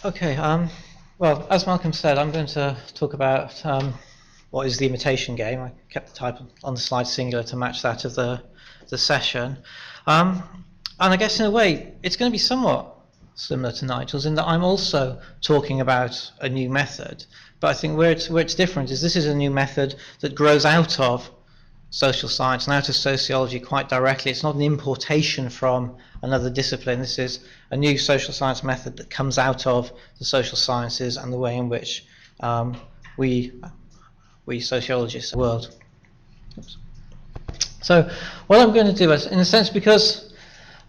Okay, well, as Malcolm said, I'm going to talk about what is the imitation game. I kept the type on the slide singular to match that of the session. And I guess in a way, it's going to be somewhat similar to Nigel's in that I'm also talking about a new method. But I think where it's different is this is a new method that grows out of social science and out of sociology quite directly. It's not an importation from another discipline. This is a new social science method that comes out of the social sciences and the way in which we sociologists see the world. Oops. So what I'm going to do is, in a sense, because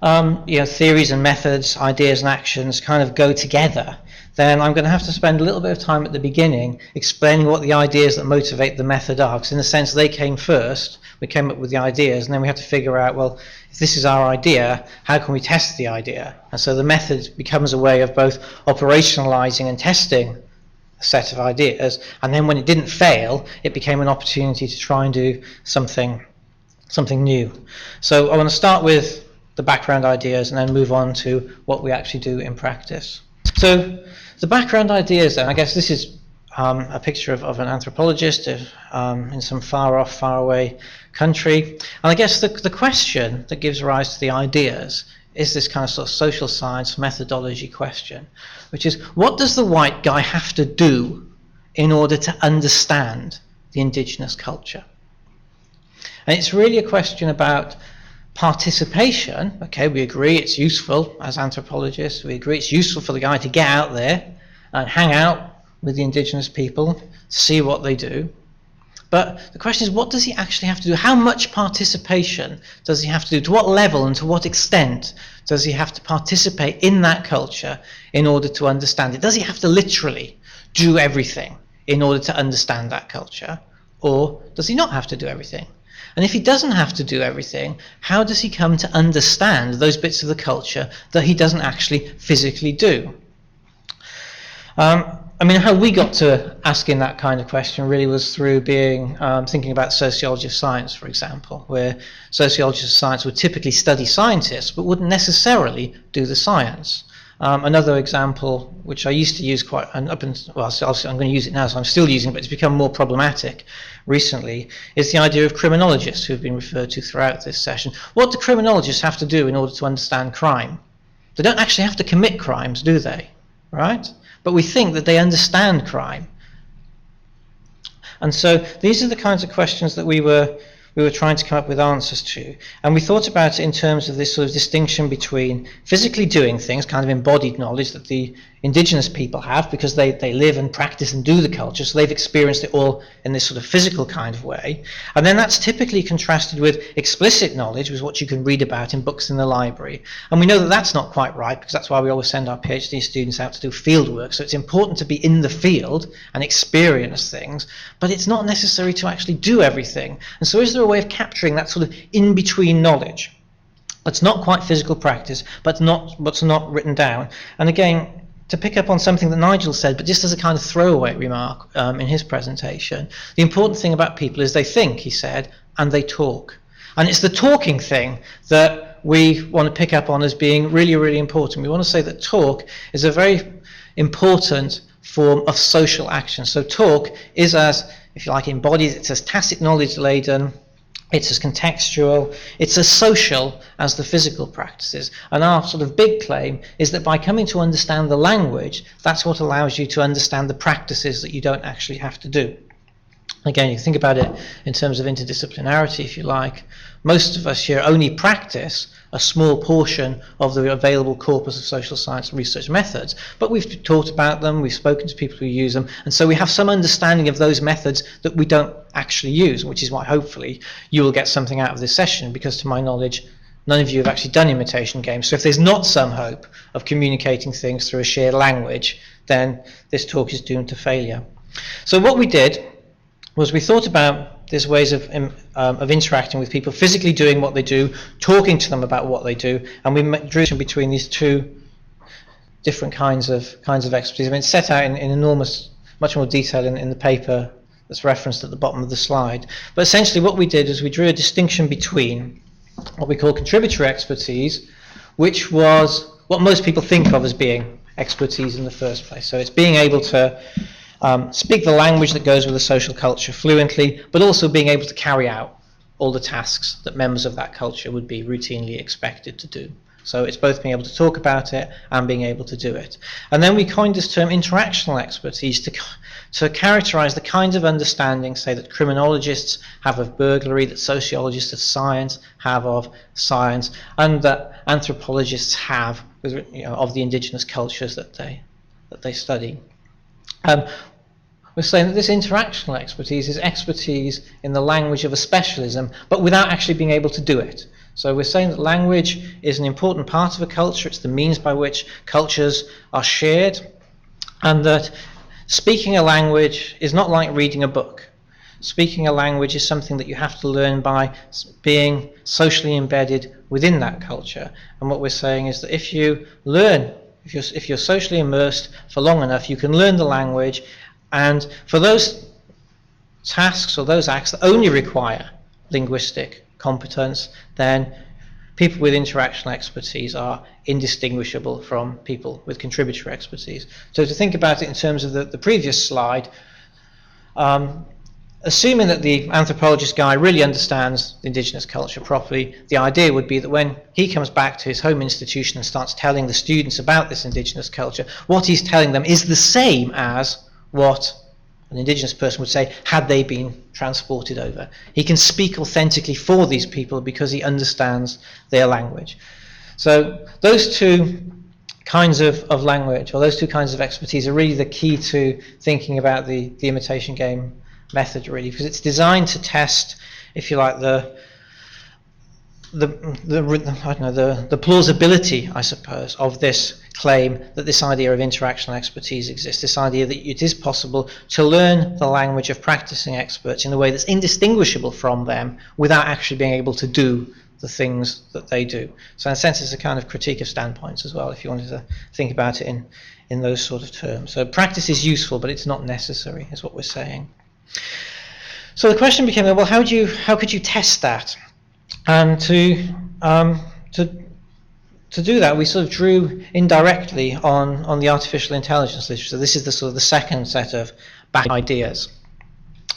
theories and methods, ideas and actions kind of go together, then I'm going to have to spend a little bit of time at the beginning explaining what the ideas that motivate the method are, because in a sense they came first. We came up with the ideas, and then we had to figure out, well, if this is our idea, how can we test the idea? And so the method becomes a way of both operationalizing and testing a set of ideas, and then when it didn't fail, it became an opportunity to try and do something new. So I want to start with the background ideas and then move on to what we actually do in practice. So the background ideas then, I guess this is a picture of an anthropologist in some far away country. And I guess the question that gives rise to the ideas is this kind of sort of social science methodology question, which is, what does the white guy have to do in order to understand the indigenous culture? And it's really a question about participation. Okay, we agree it's useful as anthropologists. We agree it's useful for the guy to get out there and hang out with the indigenous people, see what they do. But the question is, what does he actually have to do? How much participation does he have to do? To what level and to what extent does he have to participate in that culture in order to understand it? Does he have to literally do everything in order to understand that culture? Or does he not have to do everything? And if he doesn't have to do everything, how does he come to understand those bits of the culture that he doesn't actually physically do? How we got to asking that kind of question really was through thinking about sociology of science, for example, where sociologists of science would typically study scientists but wouldn't necessarily do the science. Another example, which I used to use I'm going to use it now, so I'm still using it, but it's become more problematic recently, is the idea of criminologists, who have been referred to throughout this session. What do criminologists have to do in order to understand crime? They don't actually have to commit crimes, do they? Right? But we think that they understand crime. And so these are the kinds of questions that we were trying to come up with answers to. And we thought about it in terms of this sort of distinction between physically doing things, kind of embodied knowledge that the indigenous people have because they live and practice and do the culture, so they've experienced it all in this sort of physical kind of way. And then that's typically contrasted with explicit knowledge, which is what you can read about in books in the library. And we know that that's not quite right, because that's why we always send our PhD students out to do field work. So it's important to be in the field and experience things, but it's not necessary to actually do everything. And so is there a way of capturing that sort of in-between knowledge that's not quite physical practice, but what's not written down? And again, to pick up on something that Nigel said, but just as a kind of throwaway remark in his presentation, the important thing about people is they think, he said, and they talk. And it's the talking thing that we want to pick up on as being really, really important. We want to say that talk is a very important form of social action. So talk is as, if you like, embodied, it's as tacit knowledge laden, it's as contextual, it's as social as the physical practices. And our sort of big claim is that by coming to understand the language, that's what allows you to understand the practices that you don't actually have to do. Again, you think about it in terms of interdisciplinarity, if you like. Most of us here only practice a small portion of the available corpus of social science research methods, but we've talked about them, we've spoken to people who use them, and so we have some understanding of those methods that we don't actually use, which is why hopefully you will get something out of this session, because to my knowledge none of you have actually done imitation games. So if there's not some hope of communicating things through a shared language, then this talk is doomed to failure. So what we did was we thought about these ways of interacting with people, physically doing what they do, talking to them about what they do, and we drew between these two different kinds of expertise. It's set out in enormous, much more detail in the paper that's referenced at the bottom of the slide. But essentially what we did is we drew a distinction between what we call contributory expertise, which was what most people think of as being expertise in the first place. So it's being able to speak the language that goes with the social culture fluently, but also being able to carry out all the tasks that members of that culture would be routinely expected to do. So it's both being able to talk about it and being able to do it. And then we coined this term interactional expertise to characterize the kinds of understanding, say, that criminologists have of burglary, that sociologists of science have of science, and that anthropologists have of the indigenous cultures that they study. We're saying that this interactional expertise is expertise in the language of a specialism, but without actually being able to do it. So we're saying that language is an important part of a culture, it's the means by which cultures are shared, and that speaking a language is not like reading a book. Speaking a language is something that you have to learn by being socially embedded within that culture. And what we're saying is that if you learn, if you're socially immersed for long enough, you can learn the language, and for those tasks or those acts that only require linguistic competence, then people with interactional expertise are indistinguishable from people with contributory expertise. So to think about it in terms of the previous slide, assuming that the anthropologist guy really understands the indigenous culture properly, the idea would be that when he comes back to his home institution and starts telling the students about this indigenous culture, what he's telling them is the same as what an indigenous person would say had they been transported over. He can speak authentically for these people because he understands their language. So those two kinds of language, or those two kinds of expertise, are really the key to thinking about the imitation game method, really, because it's designed to test, if you like, the plausibility, I suppose, of this claim that this idea of interactional expertise exists, this idea that it is possible to learn the language of practicing experts in a way that's indistinguishable from them without actually being able to do the things that they do. So in a sense, it's a kind of critique of standpoints as well, if you wanted to think about it in those sort of terms. So practice is useful, but it's not necessary, is what we're saying. So the question became, well, how could you test that? And to do that, we sort of drew indirectly on the artificial intelligence literature. So this is the sort of the second set of back ideas.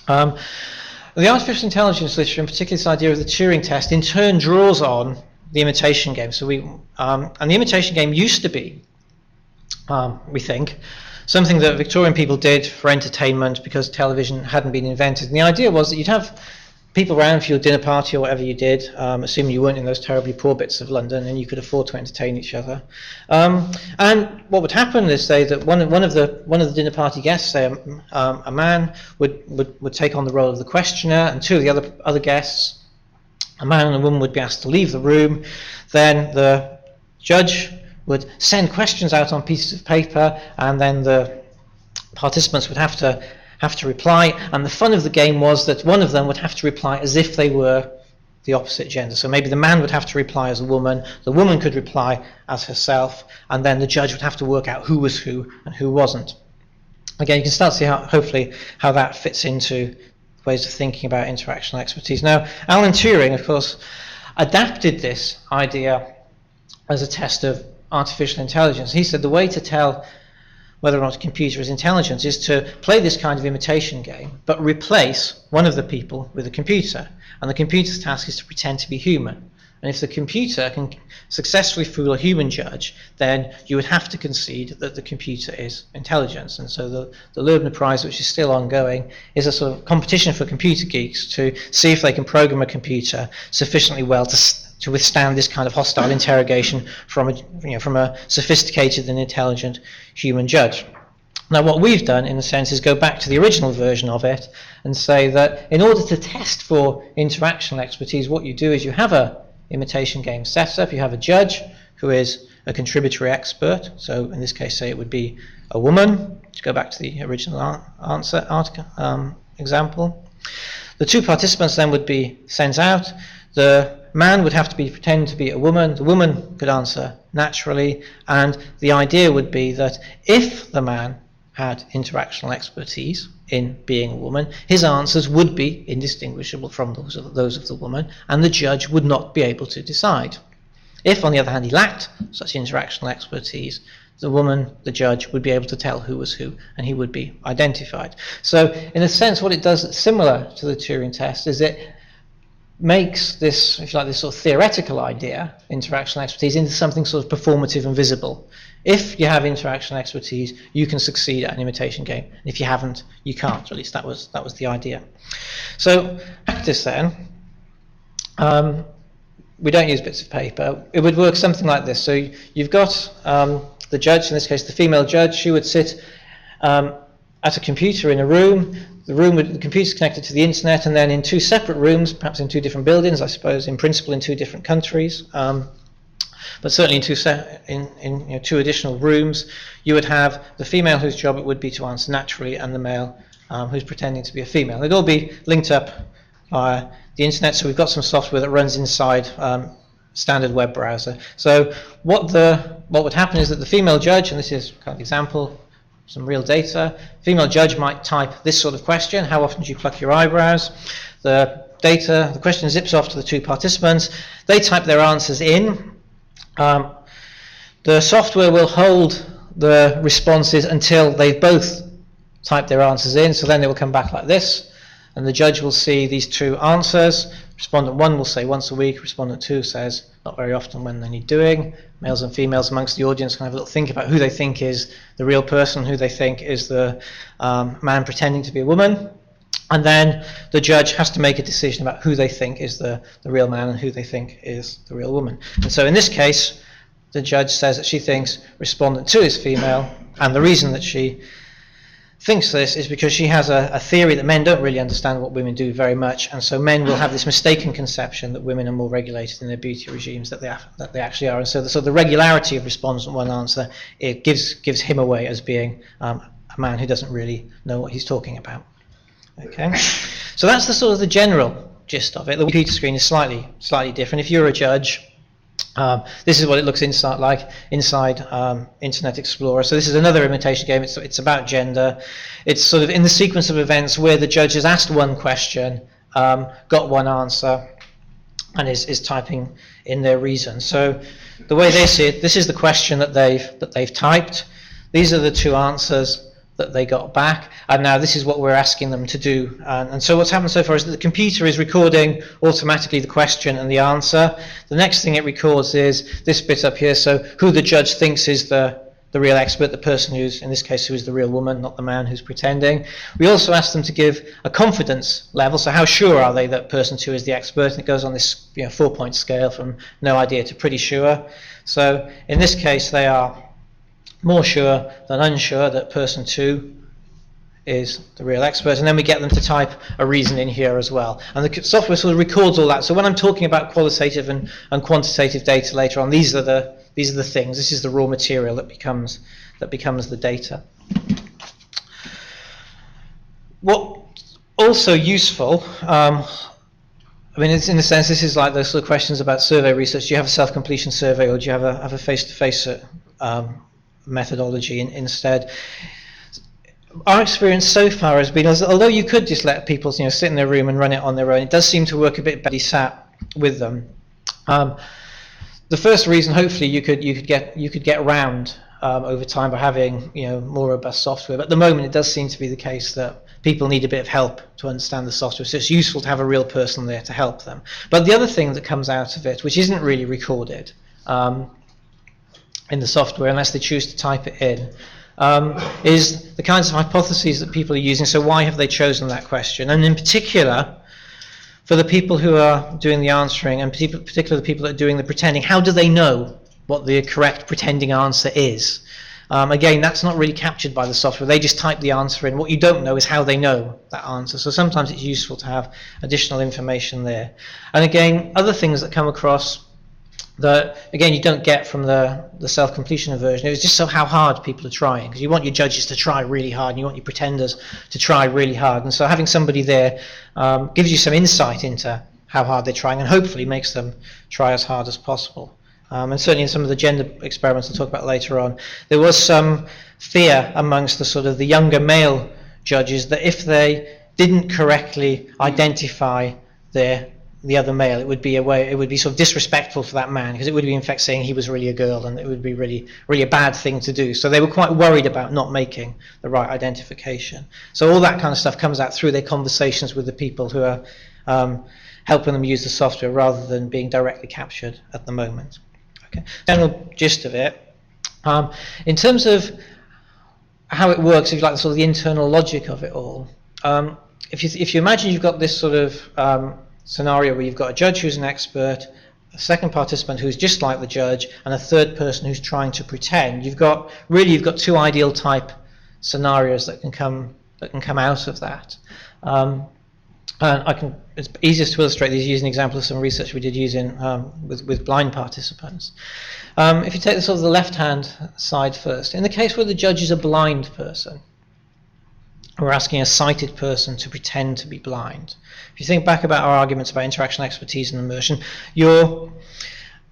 The artificial intelligence literature, in particular this idea of the Turing test, in turn draws on the imitation game. So and the imitation game used to be, we think, something that Victorian people did for entertainment because television hadn't been invented. And the idea was that you'd have people around for your dinner party or whatever you did, assuming you weren't in those terribly poor bits of London and you could afford to entertain each other. And what would happen is, say, that one of the dinner party guests, say a man, would take on the role of the questioner, and two of the other guests, a man and a woman, would be asked to leave the room. Then the judge would send questions out on pieces of paper, and then the participants would have to reply, and the fun of the game was that one of them would have to reply as if they were the opposite gender. So maybe the man would have to reply as a woman, the woman could reply as herself, and then the judge would have to work out who was who and who wasn't. Again, you can start to see hopefully how that fits into ways of thinking about interactional expertise. Now, Alan Turing, of course, adapted this idea as a test of artificial intelligence. He said the way to tell whether or not a computer is intelligent is to play this kind of imitation game, but replace one of the people with a computer. And the computer's task is to pretend to be human. And if the computer can successfully fool a human judge, then you would have to concede that the computer is intelligent. And so the Loebner Prize, which is still ongoing, is a sort of competition for computer geeks to see if they can program a computer sufficiently well to withstand this kind of hostile interrogation from a sophisticated and intelligent human judge. Now, what we've done, in a sense, is go back to the original version of it and say that in order to test for interactional expertise, what you do is you have a imitation game set up. You have a judge who is a contributory expert. So in this case, say it would be a woman, to go back to the original example. The two participants then would be sent out. The man would have to pretend to be a woman. The woman could answer naturally. And the idea would be that if the man had interactional expertise in being a woman, his answers would be indistinguishable from those of the woman, and the judge would not be able to decide. If, on the other hand, he lacked such interactional expertise, the woman, the judge, would be able to tell who was who, and he would be identified. So, in a sense, what it does that's similar to the Turing test is it makes this, if you like, this sort of theoretical idea, interactional expertise, into something sort of performative and visible. If you have interactional expertise, you can succeed at an imitation game. If you haven't, you can't. Or at least that was the idea. So, practice then. We don't use bits of paper. It would work something like this. So you've got the judge, in this case the female judge. She would sit at a computer in a room. The computer's connected to the internet, and then in two separate rooms, perhaps in two different buildings, I suppose, in principle in two different countries, but certainly in two additional rooms, you would have the female whose job it would be to answer naturally, and the male who's pretending to be a female. They'd all be linked up via the internet, so we've got some software that runs inside standard web browser. So what would happen is that the female judge, and this is kind of example, some real data, female judge might type this sort of question: how often do you pluck your eyebrows? The question zips off to the two participants. They type their answers in. The software will hold the responses until they've both typed their answers in, so then they will come back like this, and the judge will see these two answers. Respondent 1 will say once a week, respondent 2 says not very often when they need doing. Males and females amongst the audience can have a little think about who they think is the real person, who they think is the man pretending to be a woman. And then the judge has to make a decision about who they think is the real man and who they think is the real woman. And so in this case, the judge says that she thinks respondent 2 is female, and the reason that she thinks this is because she has a theory that men don't really understand what women do very much, and so men will have this mistaken conception that women are more regulated in their beauty regimes that they actually are. And so the regularity of respondent 1 answer, it gives him away as being a man who doesn't really know what he's talking about. Okay, so that's the sort of the general gist of it. The computer screen is slightly different. If you're a judge, this is what it looks inside Internet Explorer. So this is another imitation game. It's about gender. It's sort of in the sequence of events where the judge has asked one question, got one answer, and is typing in their reason. So the way they see it, this is the question that they've typed. These are the two answers that they got back, and now this is what we're asking them to do. And so what's happened so far is that the computer is recording automatically the question and the answer. The next thing it records is this bit up here, so who the judge thinks is the real expert, the person who's, in this case, who is the real woman, not the man who's pretending. We also ask them to give a confidence level, so how sure are they that person 2 is the expert, and it goes on this 4-point scale from no idea to pretty sure. So in this case they are more sure than unsure that person 2 is the real expert, and then we get them to type a reason in here as well. And the software sort of records all that. So when I'm talking about qualitative and quantitative data later on, these are the things. This is the raw material that becomes the data. What also useful, I mean, it's in a sense, this is like those sort of questions about survey research. Do you have a self-completion survey, or do you have a face-to-face methodology instead? Our experience so far has been, although you could just let people sit in their room and run it on their own, it does seem to work a bit better sat with them. The first reason, hopefully, you could get around over time by having more robust software. But at the moment, it does seem to be the case that people need a bit of help to understand the software, so it's useful to have a real person there to help them. But the other thing that comes out of it, which isn't really recorded in the software unless they choose to type it in, is the kinds of hypotheses that people are using. So why have they chosen that question? And in particular, for the people who are doing the answering, and particularly the people that are doing the pretending, how do they know what the correct pretending answer is? Again, that's not really captured by the software. They just type the answer in. What you don't know is how they know that answer. So sometimes it's useful to have additional information there. And again, other things that come across that, again, you don't get from the self-completion version. It was just so how hard people are trying, because you want your judges to try really hard, and you want your pretenders to try really hard. And so having somebody there gives you some insight into how hard they're trying, and hopefully makes them try as hard as possible. And certainly in some of the gender experiments I'll talk about later on, there was some fear amongst the sort of the younger male judges that if they didn't correctly identify their the other male, it would be sort of disrespectful for that man, because it would be in fact saying he was really a girl, and it would be really a bad thing to do. So they were quite worried about not making the right identification. So all that kind of stuff comes out through their conversations with the people who are helping them use the software, rather than being directly captured at the moment. Okay. General gist of it. In terms of how it works, if you like, the sort of the internal logic of it all. If you imagine you've got this sort of scenario where you've got a judge who's an expert, a second participant who's just like the judge, and a third person who's trying to pretend, you've got two ideal type scenarios that can come out of that. And it's easiest to illustrate these using an example of some research we did using with blind participants. If you take the sort of the left-hand side first, in the case where the judge is a blind person, we're asking a sighted person to pretend to be blind. If you think back about our arguments about interaction, expertise, and immersion, your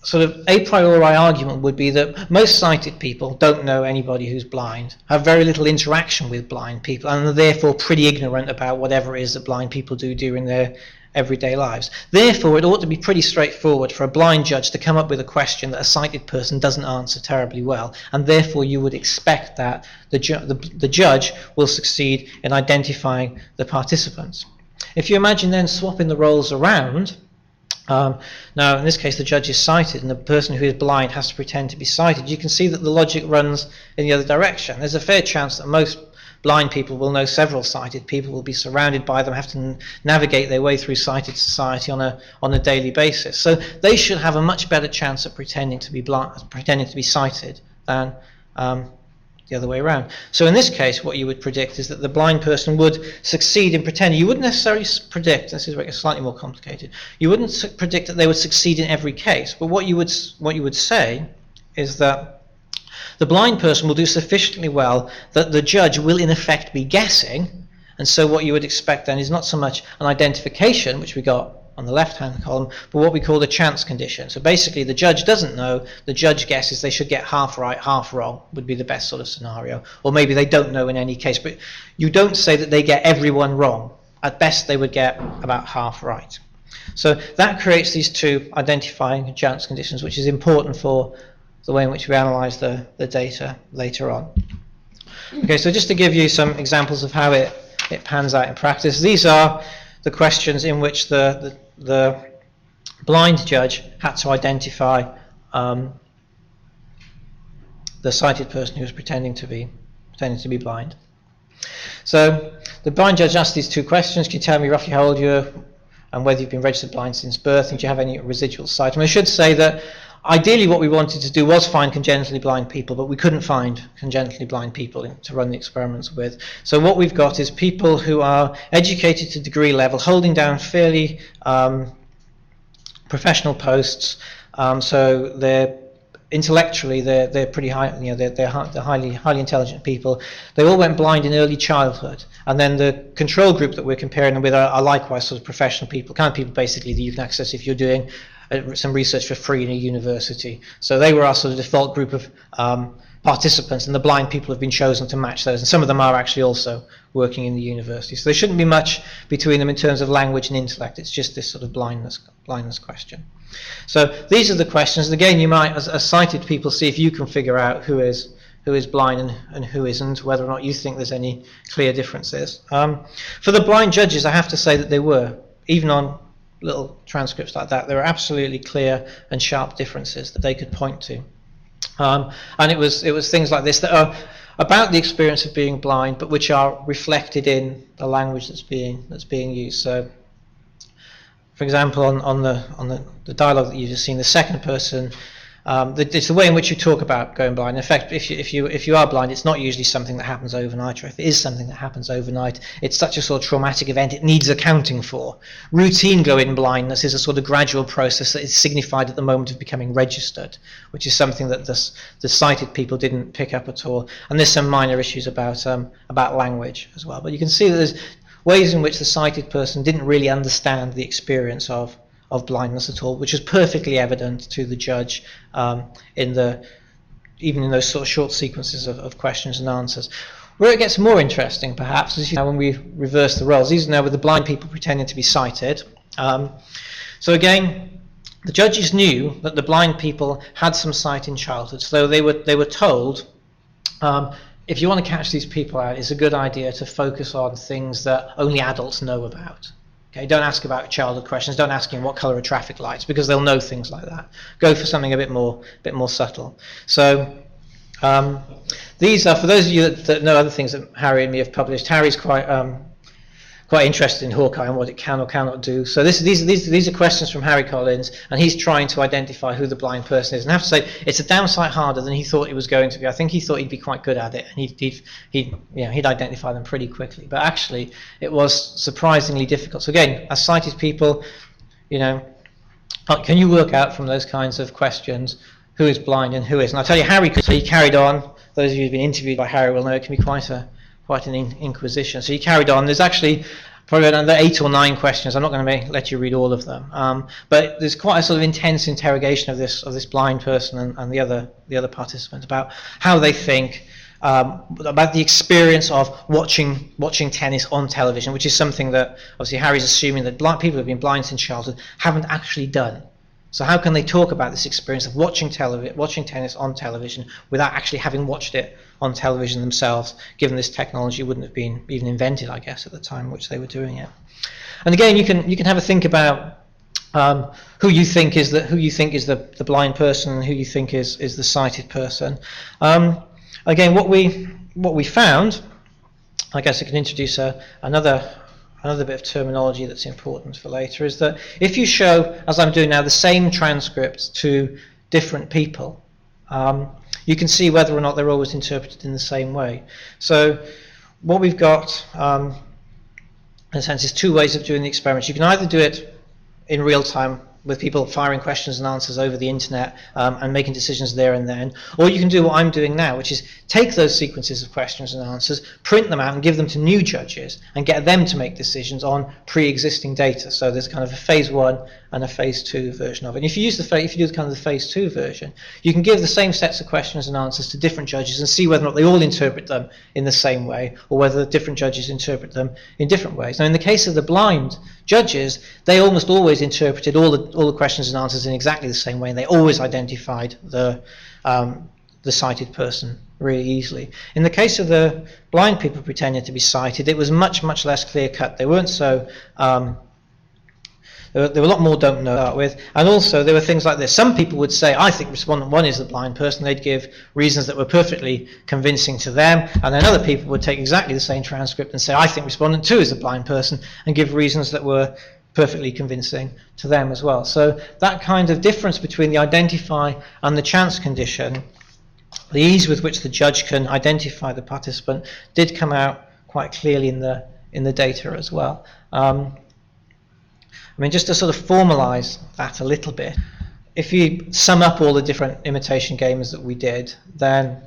sort of a priori argument would be that most sighted people don't know anybody who's blind, have very little interaction with blind people, and are therefore pretty ignorant about whatever it is that blind people do during their everyday lives. Therefore, it ought to be pretty straightforward for a blind judge to come up with a question that a sighted person doesn't answer terribly well, and therefore you would expect that the judge will succeed in identifying the participants. If you imagine then swapping the roles around, now in this case the judge is sighted and the person who is blind has to pretend to be sighted, you can see that the logic runs in the other direction. There's a fair chance that most blind people will know several sighted people, will be surrounded by them, have to navigate their way through sighted society on a daily basis. So they should have a much better chance of pretending to be sighted than the other way around. So in this case, what you would predict is that the blind person would succeed in pretending. You wouldn't necessarily predict, this is where it gets slightly more complicated, you wouldn't predict that they would succeed in every case, but what you would say is that the blind person will do sufficiently well that the judge will in effect be guessing, and so what you would expect then is not so much an identification, which we got on the left-hand column, but what we call the chance condition. So basically the judge doesn't know, the judge guesses they should get half right, half wrong, would be the best sort of scenario. Or maybe they don't know in any case, but you don't say that they get everyone wrong. At best they would get about half right. So that creates these two identifying chance conditions, which is important for the way in which we analyze the data later on. Okay, so just to give you some examples of how it pans out in practice, these are the questions in which the blind judge had to identify the sighted person who was pretending to be blind. So the blind judge asked these two questions: can you tell me roughly how old you are and whether you've been registered blind since birth, and do you have any residual sight? And I should say that ideally what we wanted to do was find congenitally blind people, but we couldn't find congenitally blind people to run the experiments with. So what we've got is people who are educated to degree level, holding down fairly professional posts, so they're intellectually they're pretty high, they're highly intelligent people. They all went blind in early childhood, and then the control group that we're comparing them with are likewise sort of professional people, kind of people basically that you can access if you're doing some research for free in a university. So they were our sort of default group of participants, and the blind people have been chosen to match those, and some of them are actually also working in the university. So there shouldn't be much between them in terms of language and intellect. It's just this sort of blindness question. So these are the questions, and again you might, as sighted people, see if you can figure out who is blind and who isn't, whether or not you think there's any clear differences. For the blind judges, I have to say that they were, even on little transcripts like that, there were absolutely clear and sharp differences that they could point to. And it was things like this that are about the experience of being blind, but which are reflected in the language that's being used. So, for example, on the dialogue that you've just seen, the second person, it's the way in which you talk about going blind. In fact, if you are blind, it's not usually something that happens overnight, or if it is something that happens overnight, it's such a sort of traumatic event it needs accounting for. Routine going blindness is a sort of gradual process that is signified at the moment of becoming registered, which is something that the sighted people didn't pick up at all. And there's some minor issues about language as well. But you can see that there's ways in which the sighted person didn't really understand the experience of blindness at all, which is perfectly evident to the judge even in those sort of short sequences of questions and answers. Where it gets more interesting, perhaps, is when we reverse the roles. These are now with the blind people pretending to be sighted. So again, the judges knew that the blind people had some sight in childhood, so they were told, if you want to catch these people out, it's a good idea to focus on things that only adults know about. Okay, don't ask about childhood questions. Don't ask him what colour are traffic lights, because they'll know things like that. Go for something a bit more subtle. So these are, for those of you that know other things that Harry and me have published. Harry's quite interested in Hawkeye and what it can or cannot do. So these are questions from Harry Collins, and he's trying to identify who the blind person is. And I have to say, it's a damn sight harder than he thought it was going to be. I think he thought he'd be quite good at it, and he'd identify them pretty quickly. But actually, it was surprisingly difficult. So again, as sighted people, can you work out from those kinds of questions who is blind and who isn't? I'll tell you, Harry, so he carried on. Those of you who've been interviewed by Harry will know it can be quite an inquisition. So he carried on. There's actually probably another 8 or 9 questions. I'm not going to let you read all of them, but there's quite a sort of intense interrogation of this blind person and the other participants about how they think, about the experience of watching tennis on television, which is something that obviously Harry's assuming that people who have been blind since childhood haven't actually done. So how can they talk about this experience of watching tennis on television without actually having watched it on television themselves, given this technology wouldn't have been even invented, I guess, at the time in which they were doing it. And again, you can have a think about who you think is the blind person and who you think is the sighted person. Again, what we found, I guess I can introduce another bit of terminology that's important for later, is that if you show, as I'm doing now, the same transcript to different people, you can see whether or not they're always interpreted in the same way. So what we've got, in a sense, is 2 ways of doing the experiment. You can either do it in real time with people firing questions and answers over the internet and making decisions there and then, or you can do what I'm doing now, which is take those sequences of questions and answers, print them out and give them to new judges and get them to make decisions on pre-existing data. So there's kind of a phase 1 and a phase 2 version of it. And if you do kind of the phase 2 version, you can give the same sets of questions and answers to different judges and see whether or not they all interpret them in the same way, or whether different judges interpret them in different ways. Now, in the case of the blind judges, they almost always interpreted all the questions and answers in exactly the same way, and they always identified the sighted person really easily. In the case of the blind people pretending to be sighted, it was much less clear cut. They weren't so there were a lot more don't know to start with, and also there were things like this. Some people would say, I think respondent 1 is the blind person. They'd give reasons that were perfectly convincing to them, and then other people would take exactly the same transcript and say, I think respondent 2 is the blind person, and give reasons that were perfectly convincing to them as well. So that kind of difference between the identify and the chance condition, the ease with which the judge can identify the participant, did come out quite clearly in the data as well. I mean, just to sort of formalize that a little bit, if you sum up all the different imitation games that we did, then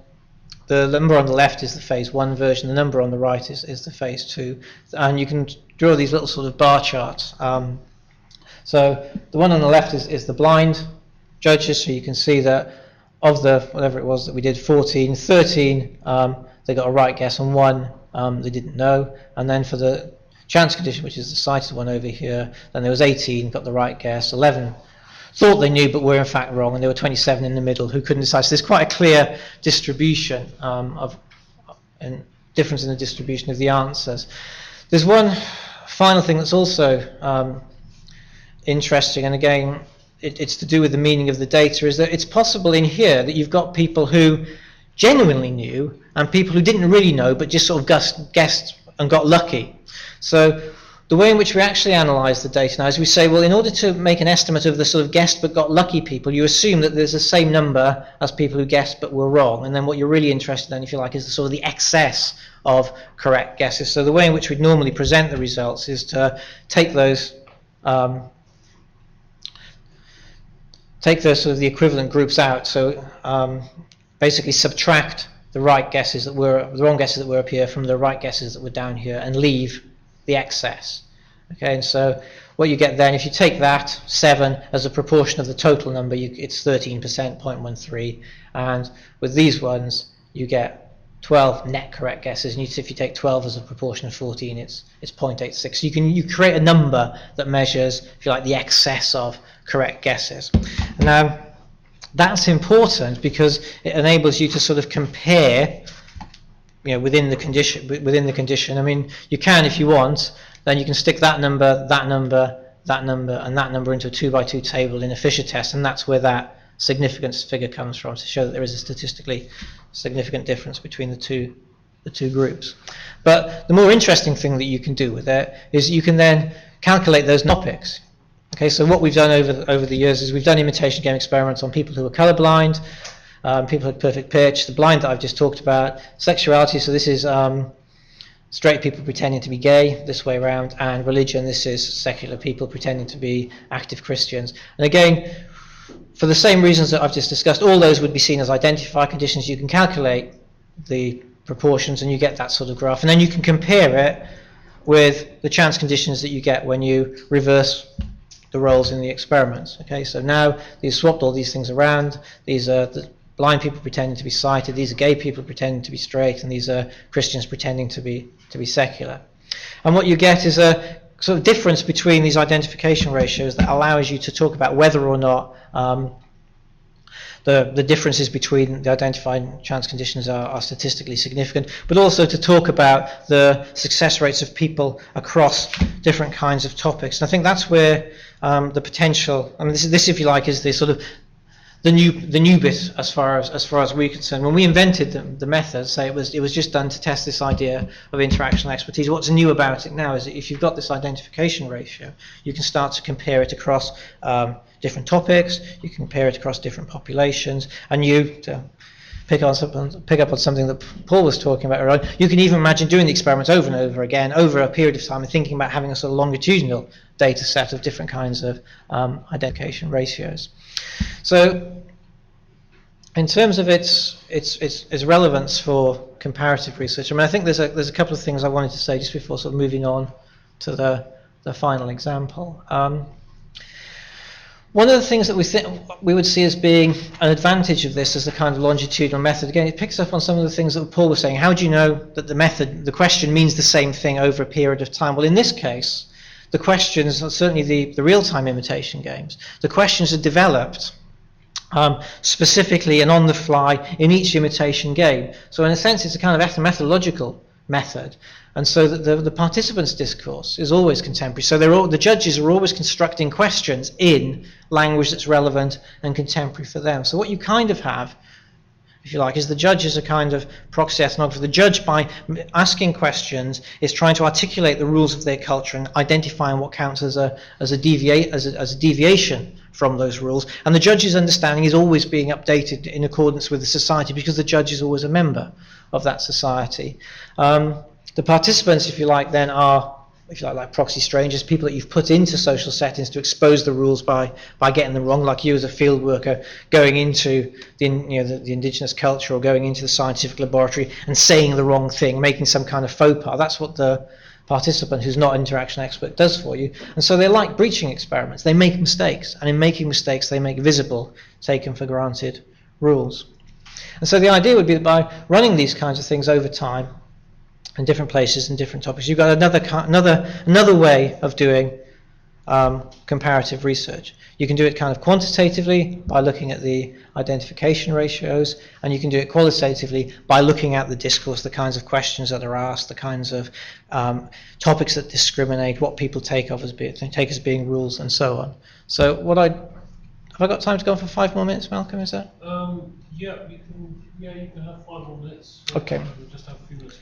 the number on the left is the phase 1 version, the number on the right is the phase 2, and you can draw these little sort of bar charts. So the one on the left is the blind judges, so you can see that of the, whatever it was that we did, 13 they got a right guess, and 1 they didn't know. And then for the chance condition, which is the sighted one over here, then there was 18 got the right guess, 11 thought they knew but were in fact wrong, and there were 27 in the middle who couldn't decide. So there's quite a clear distribution and difference in the distribution of the answers. There's one final thing that's also interesting, and again it's to do with the meaning of the data, is that it's possible in here that you've got people who genuinely knew and people who didn't really know but just sort of guessed and got lucky. So the way in which we actually analyze the data now is we say, well, in order to make an estimate of the sort of guessed but got lucky people, you assume that there's the same number as people who guessed but were wrong, and then what you're really interested in, if you like, is the sort of the excess of correct guesses. So the way in which we'd normally present the results is to take those sort of the equivalent groups out. So basically subtract the wrong guesses that were up here from the right guesses that were down here, and leave the excess. Okay, and so what you get then, if you take that 7 as a proportion of the total number, it's 13%, 0.13, and with these ones you get 12 net correct guesses, and if you take 12 as a proportion of 14, it's 0.86. So you create a number that measures, if you like, the excess of correct guesses. Now, that's important because it enables you to sort of compare, within the condition. I mean, you can, if you want, then you can stick that number, that number, that number, and that number into a 2x2 table in a Fisher test, and that's where that significance figure comes from, to show that there is a statistically significant difference between the two groups. But the more interesting thing that you can do with it is you can then calculate those topics. Okay, so what we've done over the years is we've done imitation game experiments on people who are colorblind, people with perfect pitch, the blind that I've just talked about, sexuality, so this is straight people pretending to be gay, this way around, and religion, this is secular people pretending to be active Christians. And again, for the same reasons that I've just discussed, all those would be seen as identifier conditions. You can calculate the proportions and you get that sort of graph, and then you can compare it with the chance conditions that you get when you reverse the roles in the experiments. Okay, so now you've swapped all these things around. These are the blind people pretending to be sighted, these are gay people pretending to be straight, and these are Christians pretending to be secular. And what you get is a sort of difference between these identification ratios that allows you to talk about whether or not the differences between the identified chance conditions are statistically significant, but also to talk about the success rates of people across different kinds of topics. And I think that's where the potential, I mean, this if you like is the sort of the new bit as far as we're concerned. When we invented the method, say it was just done to test this idea of interactional expertise. What's new about it now is that if you've got this identification ratio, you can start to compare it across different topics, you can compare it across different populations, and to pick up on something that Paul was talking about earlier, you can even imagine doing the experiments over and over again over a period of time and thinking about having a sort of longitudinal data set of different kinds of identification ratios. So in terms of its relevance for comparative research, I mean, I think there's a couple of things I wanted to say just before sort of moving on to the final example. One of the things that we would see as being an advantage of this as a kind of longitudinal method, again, it picks up on some of the things that Paul was saying. How do you know that the question means the same thing over a period of time? Well, in this case, the questions, certainly the real-time imitation games, the questions are developed specifically and on the fly in each imitation game. So in a sense, it's a kind of methodological method. And so the participants' discourse is always contemporary. So the judges are always constructing questions in language that's relevant and contemporary for them. So what you kind of have, if you like, is the judge is a kind of proxy ethnographer. The judge, by asking questions, is trying to articulate the rules of their culture and identifying what counts as a deviation from those rules. And the judge's understanding is always being updated in accordance with the society because the judge is always a member of that society. The participants, if you like, then are, if you like proxy strangers, people that you've put into social settings to expose the rules by getting them wrong, like you as a field worker going into the indigenous culture or going into the scientific laboratory and saying the wrong thing, making some kind of faux pas. That's what the participant who's not an interaction expert does for you. And so they're like breaching experiments. They make mistakes, and in making mistakes they make visible taken for granted rules. And so the idea would be that by running these kinds of things over time in different places and different topics, you've got another way of doing comparative research. You can do it kind of quantitatively by looking at the identification ratios, and you can do it qualitatively by looking at the discourse, the kinds of questions that are asked, the kinds of topics that discriminate, what people take as being rules, and so on. So have I got time to go on for 5 more minutes, Malcolm? Is that? Yeah, you can have 5 more minutes. Okay. We'll just have a few minutes.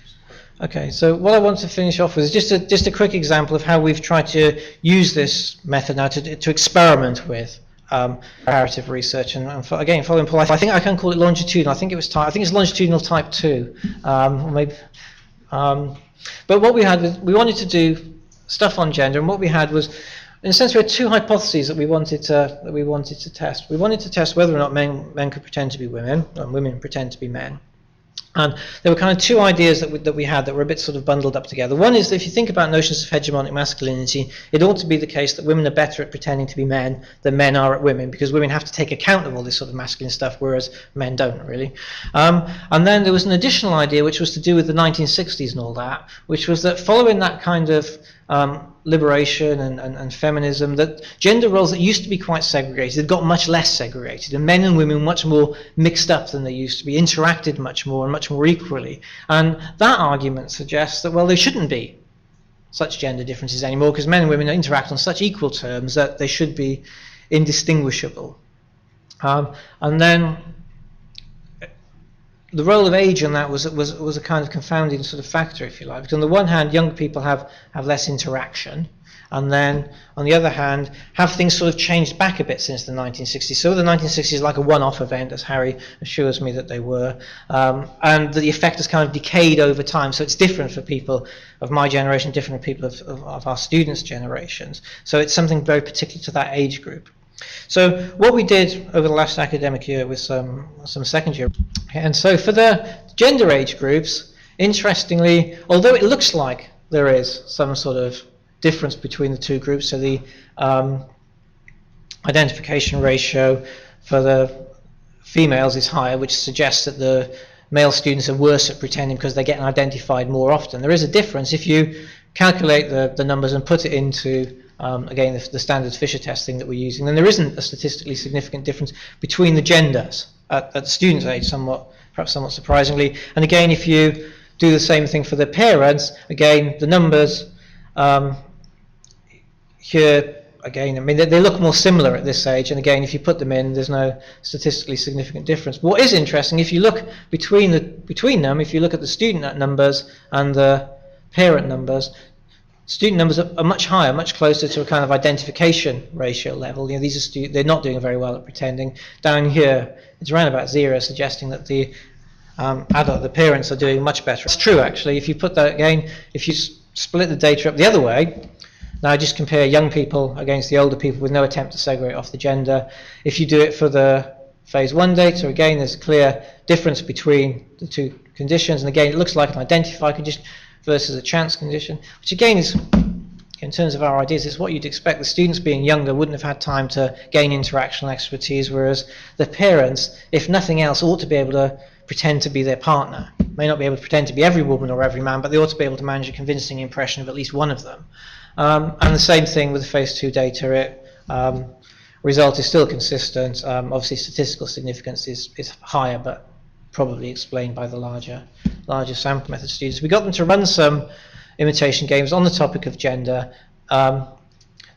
Okay, so what I want to finish off with is just a quick example of how we've tried to use this method now to experiment with comparative research. And again, following Paul, I think I can call it longitudinal. I think it's longitudinal type 2, or maybe. But what we had was we wanted to do stuff on gender, and what we had was, in a sense, we had 2 hypotheses that we wanted to test. We wanted to test whether or not men could pretend to be women, and women pretend to be men. And there were kind of two ideas that we had that were a bit sort of bundled up together. One is that if you think about notions of hegemonic masculinity, it ought to be the case that women are better at pretending to be men than men are at women, because women have to take account of all this sort of masculine stuff, whereas men don't really. And then there was an additional idea which was to do with the 1960s and all that, which was that following that kind of liberation and feminism, that gender roles that used to be quite segregated had got much less segregated, and men and women were much more mixed up than they used to be, interacted much more and much more equally. And that argument suggests that, well, there shouldn't be such gender differences anymore, because men and women interact on such equal terms that they should be indistinguishable. And then the role of age in that was a kind of confounding sort of factor, if you like. Because on the one hand, young people have less interaction, and then on the other hand, have things sort of changed back a bit since the 1960s. So the 1960s is like a one-off event, as Harry assures me that they were, and the effect has kind of decayed over time. So it's different for people of my generation, different for people of our students' generations. So it's something very particular to that age group. So what we did over the last academic year with some second year, and so for the gender age groups, interestingly, although it looks like there is some sort of difference between the two groups, so the identification ratio for the females is higher, which suggests that the male students are worse at pretending because they're getting identified more often. There is a difference if you calculate the numbers and put it into again, the standard Fisher testing that we're using, then there isn't a statistically significant difference between the genders at the student's age, perhaps somewhat surprisingly. And again, if you do the same thing for the parents, again, the numbers here, again, I mean, they look more similar at this age, and again, if you put them in, there's no statistically significant difference. But what is interesting, if you look between them, if you look at the student numbers and the parent numbers, student numbers are much higher, much closer to a kind of identification ratio level. You know, these are they're not doing very well at pretending. Down here, it's around about 0, suggesting that the the parents are doing much better. It's true, actually. If you put that again, if you split the data up the other way, now just compare young people against the older people with no attempt to segregate off the gender. If you do it for the phase 1 data, again, there's a clear difference between the two conditions, and again, it looks like an identified condition versus a chance condition, which again is, in terms of our ideas, is what you'd expect. The students being younger wouldn't have had time to gain interactional expertise, whereas the parents, if nothing else, ought to be able to pretend to be their partner. May not be able to pretend to be every woman or every man, but they ought to be able to manage a convincing impression of at least one of them. And the same thing with the phase 2 data. Result is still consistent. Obviously statistical significance is higher, but probably explained by the larger sample method students. We got them to run some imitation games on the topic of gender that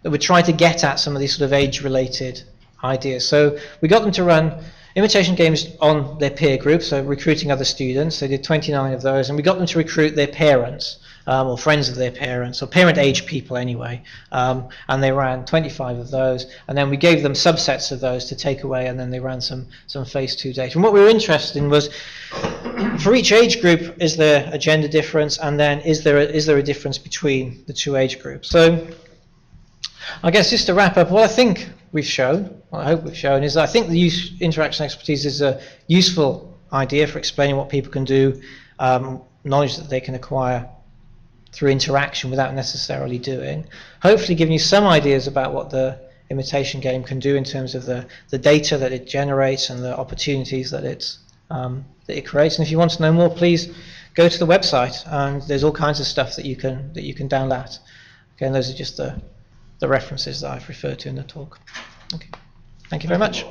would try to get at some of these sort of age-related ideas. So we got them to run imitation games on their peer group, so recruiting other students. They did 29 of those, and we got them to recruit their parents, or friends of their parents, or parent-age people anyway, and they ran 25 of those, and then we gave them subsets of those to take away, and then they ran some phase 2 data. And what we were interested in was, for each age group, is there a gender difference, and then is there a difference between the two age groups? So I guess just to wrap up, what I think we've shown, what I hope we've shown, is that I think the interaction expertise is a useful idea for explaining what people can do, knowledge that they can acquire through interaction without necessarily doing. Hopefully giving you some ideas about what the imitation game can do in terms of the data that it generates and the opportunities that it creates. And if you want to know more, please go to the website, and there's all kinds of stuff that you can download. Again, those are just the references that I've referred to in the talk. Okay. Thank you very much.